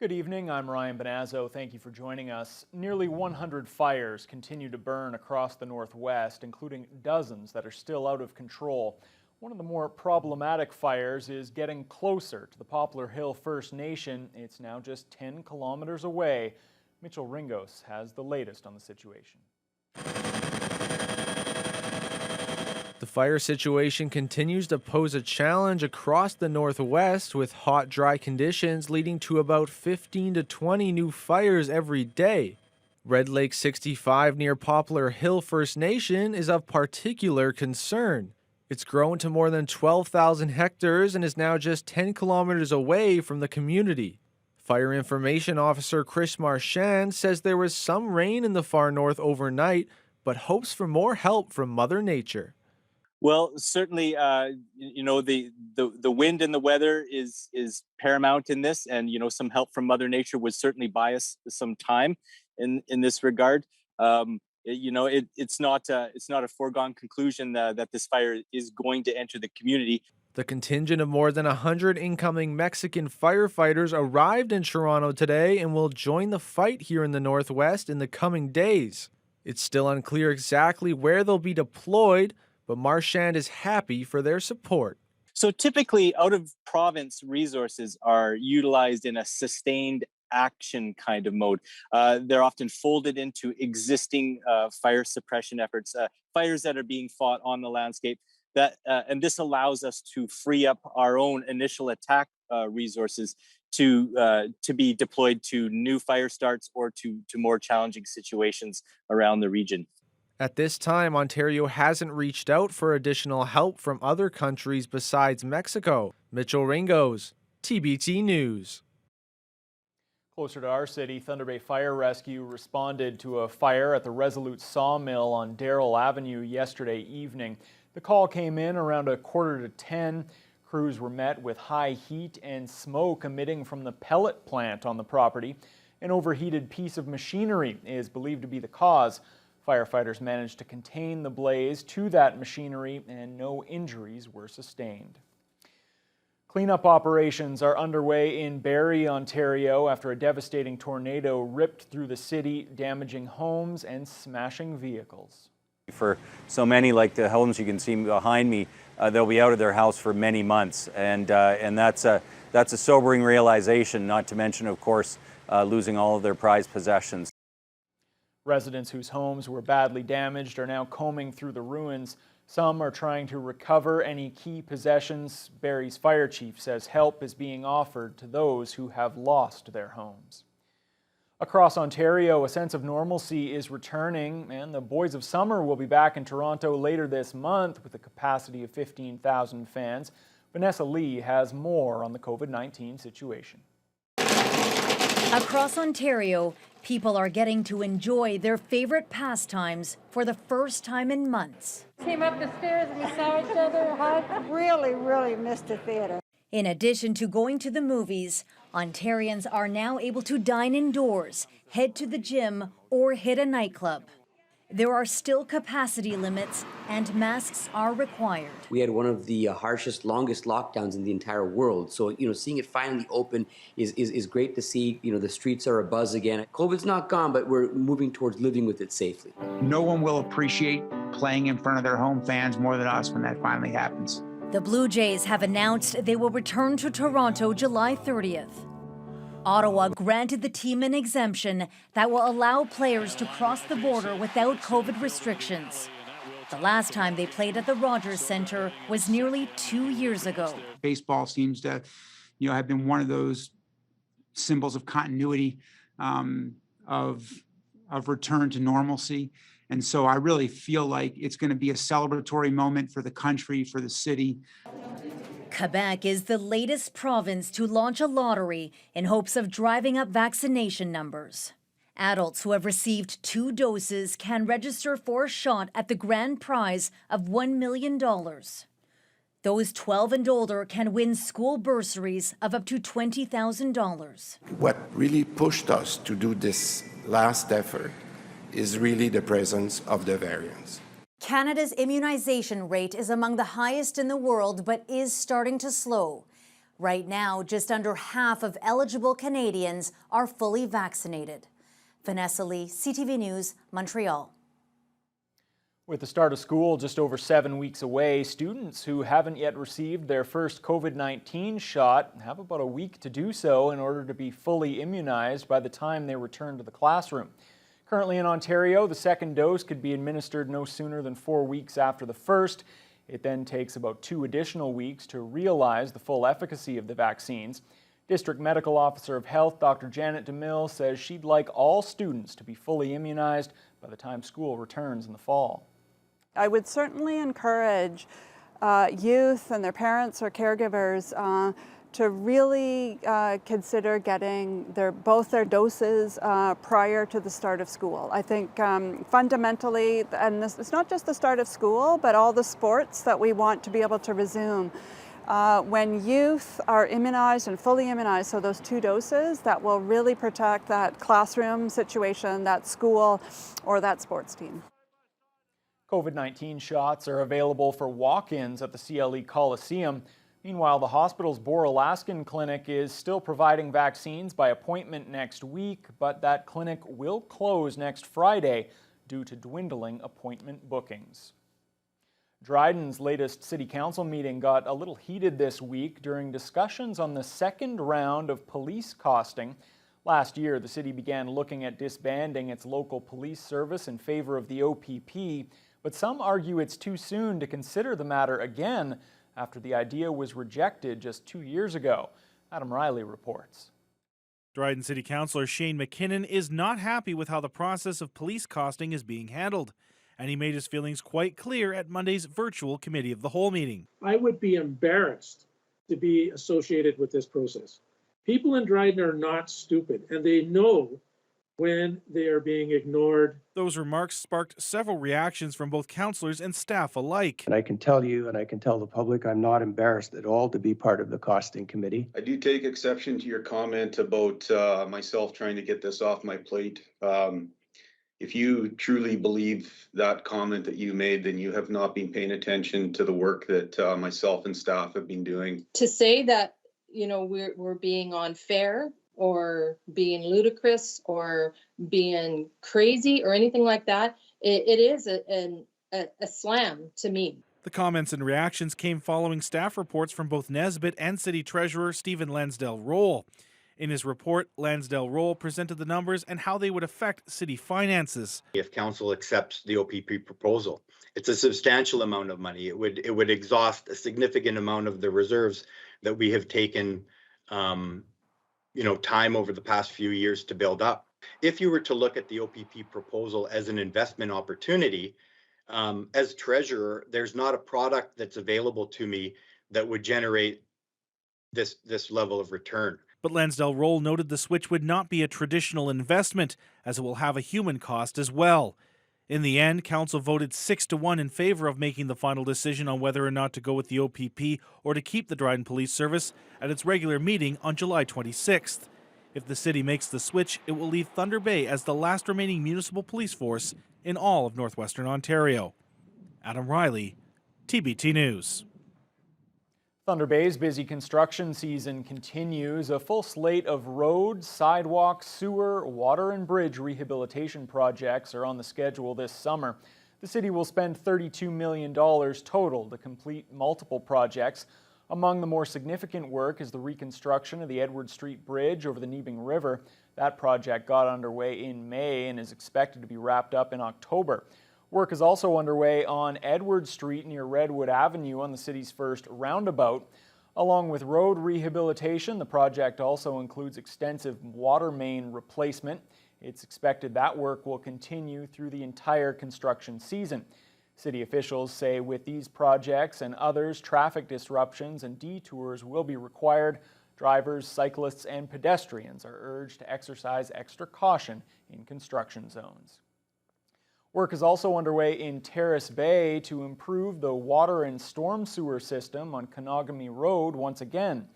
Good evening, I'm Ryan Bonazzo. Thank you for joining us. Nearly 100 fires continue to burn across the Northwest, including dozens that are still out of control. One of the more problematic fires is getting closer to the Poplar Hill First Nation. It's now just 10 kilometers away. Mitchell Ringos has the latest on the situation. The fire situation continues to pose a challenge across the Northwest, with hot, dry conditions leading to about 15 to 20 new fires every day. Red Lake 65 near Poplar Hill First Nation is of particular concern. It's grown to more than 12,000 hectares and is now just 10 kilometers away from the community. Fire Information Officer Chris Marchand says there was some rain in the far north overnight, but hopes for more help from Mother Nature. Well, certainly, the wind and the weather is paramount in this, and some help from Mother Nature would certainly buy us some time in this regard. It's not a foregone conclusion that this fire is going to enter the community. The contingent of more than 100 incoming Mexican firefighters arrived in Toronto today and will join the fight here in the Northwest in the coming days. It's still unclear exactly where they'll be deployed, but Marchand is happy for their support. So typically, out-of-province resources are utilized in a sustained action kind of mode. They're often folded into existing fire suppression efforts, fires that are being fought on the landscape. And this allows us to free up our own initial attack resources to be deployed to new fire starts or to more challenging situations around the region. At this time, Ontario hasn't reached out for additional help from other countries besides Mexico. Mitchell Ringos, TBT News. Closer to our city, Thunder Bay Fire Rescue responded to a fire at the Resolute Sawmill on Darrell Avenue yesterday evening. The call came in around 9:45. Crews were met with high heat and smoke emitting from the pellet plant on the property. An overheated piece of machinery is believed to be the cause. Firefighters managed to contain the blaze to that machinery and no injuries were sustained. Cleanup operations are underway in Barrie, Ontario after a devastating tornado ripped through the city, damaging homes and smashing vehicles. For so many, like the homes you can see behind me, they'll be out of their house for many months, and that's a sobering realization, not to mention, of course, losing all of their prized possessions. Residents whose homes were badly damaged are now combing through the ruins. Some are trying to recover any key possessions. Barrie's fire chief says help is being offered to those who have lost their homes. Across Ontario, a sense of normalcy is returning, and the Boys of Summer will be back in Toronto later this month with a capacity of 15,000 fans. Vanessa Lee has more on the COVID-19 situation. Across Ontario, people are getting to enjoy their favorite pastimes for the first time in months. Came up the stairs and we saw each other, hugged. Really missed the theater. In addition to going to the movies, Ontarians are now able to dine indoors, head to the gym, or hit a nightclub. There are still capacity limits and masks are required. We had one of the harshest, longest lockdowns in the entire world. So, seeing it finally open is great to see. The streets are abuzz again. COVID's not gone, but we're moving towards living with it safely. No one will appreciate playing in front of their home fans more than us when that finally happens. The Blue Jays have announced they will return to Toronto July 30th. Ottawa granted the team an exemption that will allow players to cross the border without COVID restrictions. The last time they played at the Rogers Centre was nearly 2 years ago. Baseball seems to, have been one of those symbols of continuity, of return to normalcy. And so I really feel like it's going to be a celebratory moment for the country, for the city. Quebec is the latest province to launch a lottery in hopes of driving up vaccination numbers. Adults who have received 2 doses can register for a shot at the grand prize of $1 million. Those 12 and older can win school bursaries of up to $20,000. What really pushed us to do this last effort is really the presence of the variants. Canada's immunization rate is among the highest in the world, but is starting to slow. Right now, just under half of eligible Canadians are fully vaccinated. Vanessa Lee, CTV News, Montreal. With the start of school just over 7 weeks away, students who haven't yet received their first COVID-19 shot have about a week to do so in order to be fully immunized by the time they return to the classroom. Currently in Ontario, the second dose could be administered no sooner than 4 weeks after the first. It then takes about 2 additional weeks to realize the full efficacy of the vaccines. District Medical Officer of Health, Dr. Janet DeMille, says she'd like all students to be fully immunized by the time school returns in the fall. I would certainly encourage youth and their parents or caregivers to really consider getting both their doses prior to the start of school. I think fundamentally, and it's not just the start of school, but all the sports that we want to be able to resume. When youth are immunized and fully immunized, so those 2 doses, that will really protect that classroom situation, that school, or that sports team. COVID-19 shots are available for walk-ins at the CLE Coliseum. Meanwhile, the hospital's Bor-Alaskan Clinic is still providing vaccines by appointment next week, but that clinic will close next Friday due to dwindling appointment bookings. Dryden's latest city council meeting got a little heated this week during discussions on the second round of police costing. Last year, the city began looking at disbanding its local police service in favor of the OPP, but some argue it's too soon to consider the matter again after the idea was rejected just 2 years ago. Adam Riley reports. Dryden City Councillor Shane McKinnon is not happy with how the process of police costing is being handled, and he made his feelings quite clear at Monday's virtual Committee of the Whole meeting. I would be embarrassed to be associated with this process. People in Dryden are not stupid, and they know when they are being ignored. Those remarks sparked several reactions from both councillors and staff alike. And I can tell you, and I can tell the public, I'm not embarrassed at all to be part of the costing committee. I do take exception to your comment about myself trying to get this off my plate. If you truly believe that comment that you made, then you have not been paying attention to the work that myself and staff have been doing. To say that, you know, we're being unfair or being ludicrous or being crazy or anything like that, it is a slam to me. The comments and reactions came following staff reports from both Nesbitt and City Treasurer Stephen Lansdell-Roll. In his report, Lansdell-Roll presented the numbers and how they would affect city finances. If council accepts the OPP proposal, it's a substantial amount of money. It would exhaust a significant amount of the reserves that we have taken time over the past few years to build up. If you were to look at the OPP proposal as an investment opportunity, as treasurer, there's not a product that's available to me that would generate this level of return. But Lansdell-Roll noted the switch would not be a traditional investment, as it will have a human cost as well. In the end, council voted 6-1 in favor of making the final decision on whether or not to go with the OPP or to keep the Dryden Police Service at its regular meeting on July 26th. If the city makes the switch, it will leave Thunder Bay as the last remaining municipal police force in all of northwestern Ontario. Adam Riley, TBT News. Thunder Bay's busy construction season continues. A full slate of road, sidewalk, sewer, water and bridge rehabilitation projects are on the schedule this summer. The city will spend $32 million total to complete multiple projects. Among the more significant work is the reconstruction of the Edward Street Bridge over the Nebing River. That project got underway in May and is expected to be wrapped up in October. Work is also underway on Edward Street near Redwood Avenue on the city's first roundabout. Along with road rehabilitation, the project also includes extensive water main replacement. It's expected that work will continue through the entire construction season. City officials say with these projects and others, traffic disruptions and detours will be required. Drivers, cyclists, and pedestrians are urged to exercise extra caution in construction zones. Work is also underway in Terrace Bay to improve the water and storm sewer system on Kanagami Road once again.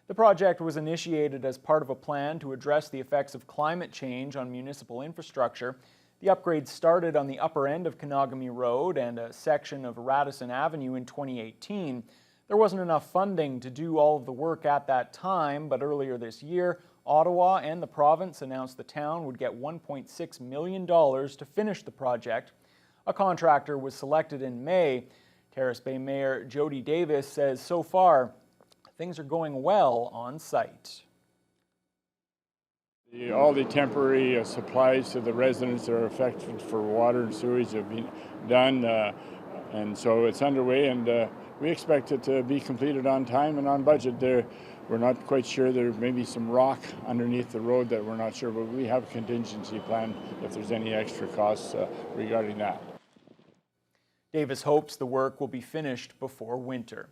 The project was initiated as part of a plan to address the effects of climate change on municipal infrastructure. The upgrade started on the upper end of Kanagami Road and a section of Radisson Avenue in 2018. There wasn't enough funding to do all of the work at that time, but earlier this year, Ottawa and the province announced the town would get $1.6 million to finish the project. A contractor was selected in May. Terrace Bay Mayor Jody Davis says so far, things are going well on site. All the temporary supplies to the residents that are affected for water and sewage have been done, and so it's underway, and we expect it to be completed on time and on budget. We're not quite sure. There may be some rock underneath the road that we're not sure, but we have a contingency plan if there's any extra costs regarding that. Davis hopes the work will be finished before winter.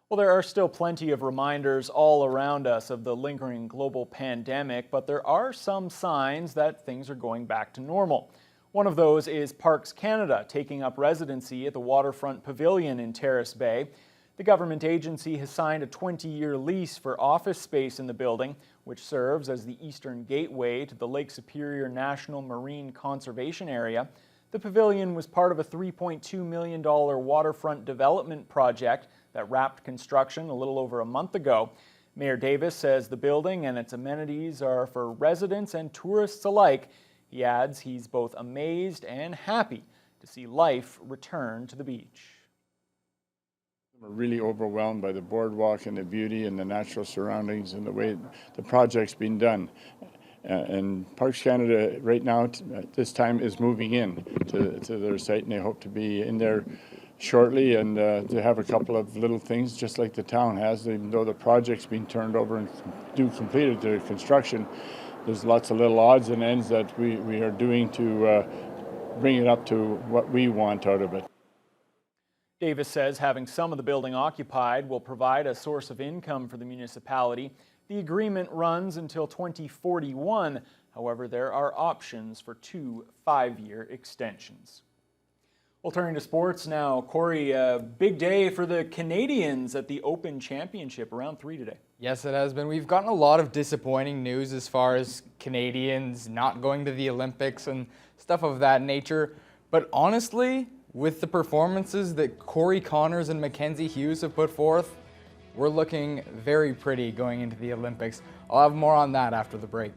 Well, there are still plenty of reminders all around us of the lingering global pandemic, but there are some signs that things are going back to normal. One of those is Parks Canada taking up residency at the Waterfront Pavilion in Terrace Bay. The government agency has signed a 20-year lease for office space in the building, which serves as the eastern gateway to the Lake Superior National Marine Conservation Area. The pavilion was part of a $3.2 million waterfront development project that wrapped construction a little over a month ago. Mayor Davis says the building and its amenities are for residents and tourists alike. He adds he's both amazed and happy to see life return to the beach. We're really overwhelmed by the boardwalk and the beauty and the natural surroundings and the way the project's been done. And Parks Canada right now at this time is moving in to their site, and they hope to be in there shortly and to have a couple of little things just like the town has. Even though the project's been turned over and completed the construction, there's lots of little odds and ends that we are doing to bring it up to what we want out of it. Davis says having some of the building occupied will provide a source of income for the municipality. The agreement runs until 2041. However, there are options for 2 5-year extensions. Well, turning to sports now, Corey, a big day for the Canadians at the Open Championship, round 3 today. Yes, it has been. We've gotten a lot of disappointing news as far as Canadians not going to the Olympics and stuff of that nature. But honestly, with the performances that Corey Connors and Mackenzie Hughes have put forth, we're looking very pretty going into the Olympics. I'll have more on that after the break.